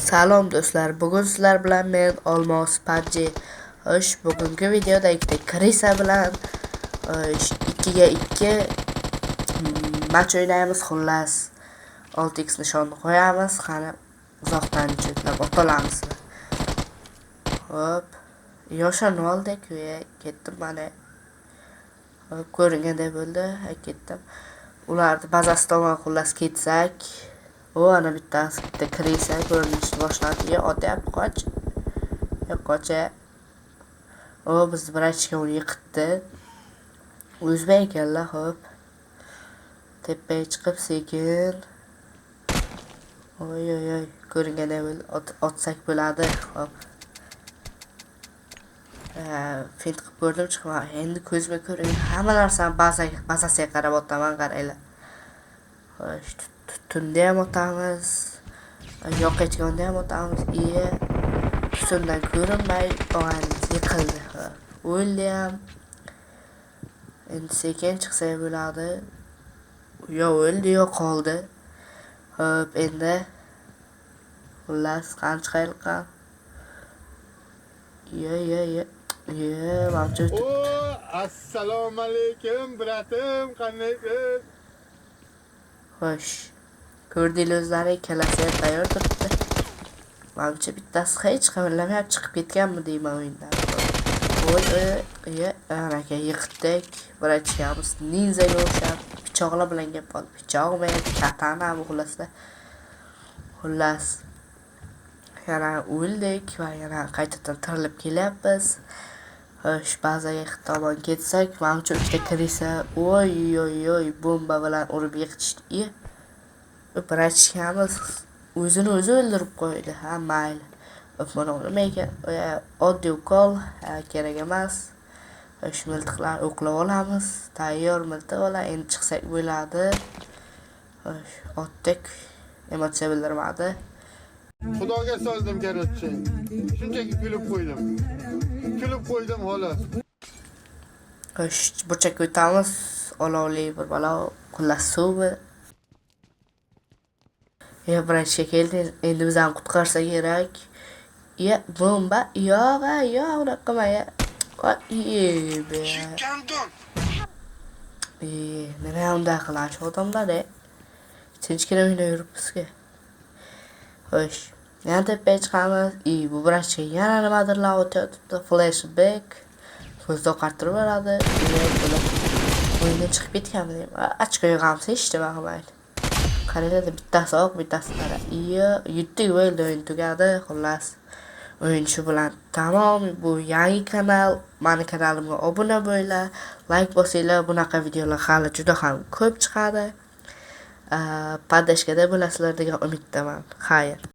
Salom do'stlar, bugun sizlar bilan men Olmos PUBG. Xo'sh, bugungi videoda ikkita Krisa bilan 2 ga 2 match o'ynaymiz. Xullas 6x nishonni qo'yamiz. Qani uzoqdan chetlab otolamiz. Hop, yoshani oldik va ketdim mana. Hop, ko'ringandek bo'ldi, ketdim. Ularni bazasi tomon xullas ketsak. Ana bittasi bitta Krisa ko'rinishni boshladi. Otyapti, qoch. Qocha. Biz brachka uni yiqitdi. O'zbek ekanlar, hop. Tepaga chiqib sekin. Oy, ko'ringandek bo'ldi. Otsak bo'ladi, hop. Fint qilib ko'rdim, chiqmadi. Endi ko'zimga ko'ring. Hamma narsani bazasiga qarab otaman, qaranglar. Xo'sh, tunda ham otamiz. Yo'q etganda ham otamiz. Tutundan ko'rinmay og'ayimiz yiqildi. O'ldi ham. Endi sekin chiqsa bo'ladi. Yo o'ldi, yo qoldi. Hop, endi xullas qancha qayliqqan. Mavjud. Assalomu alaykum, bratim, qandaysiz? Xo'sh. Ko'rdinglar o'zlaring, kelasi tayyor turibdi. Menimcha bittasi hech qimirlamayapti, chiqib ketganmi deyman o'yindan. Aka yiqitdik. Brachkamiz ninjaga o'xshab pichoqlar bilan gap qoldi. Pichoqmi, katanami xullasda. Xullas yana o'ldik va yana qaytadan tirilib kelyapmiz. Xo'sh, bazaga tomon ketsak, menimcha ikkita Krisa, bomba bilan urib yiqitishdi. Brachkamiz o'zini o'zi o'ldirib qo'ydi. Mayli. Mana nima ekan? Oddiy ukol kerak emas. Shu miltiqlar o'qlab olamiz. Tayyor miltiq ola, endi chiqsak bo'ladi. Xo'sh, otdik. Emotsiya bildirmadi. Xudoga soldim karotchi. Shunchaki kulib qo'ydim xolos. Xo'sh, burchakka o'tamiz. Olovli bir balo, xullas suvmi? Brachka keldi. Endi bizani qutqarsa kerak. Bomba. Yo'q, unaqa qilmay. Nima unda qilish odamlar-a? Tinchgina o'ynab yuribmiz-ku. Xo'sh, yana tepaga chiqamiz. Bu brachka yana nimadirlar o'tyapti. Flashback. Ko'zda oqartirib beradi. O'yindan chiqib ketganmi deyman. Ochko yig'amiz, hech nima qilmaydi. Qaranglar, bittasi oq, bittasi qora. Yutdik bo'ldi, o'yin tugadi. Xullas, o'yin shu bilan tamom. Bu yangi kanal. Meni kanalimga obuna bo'linglar, like bosinglar. Bunaqa videolar hali juda ham ko'p chiqadi. Podashkada bo'lasizlar degan umiddaman. Xayr.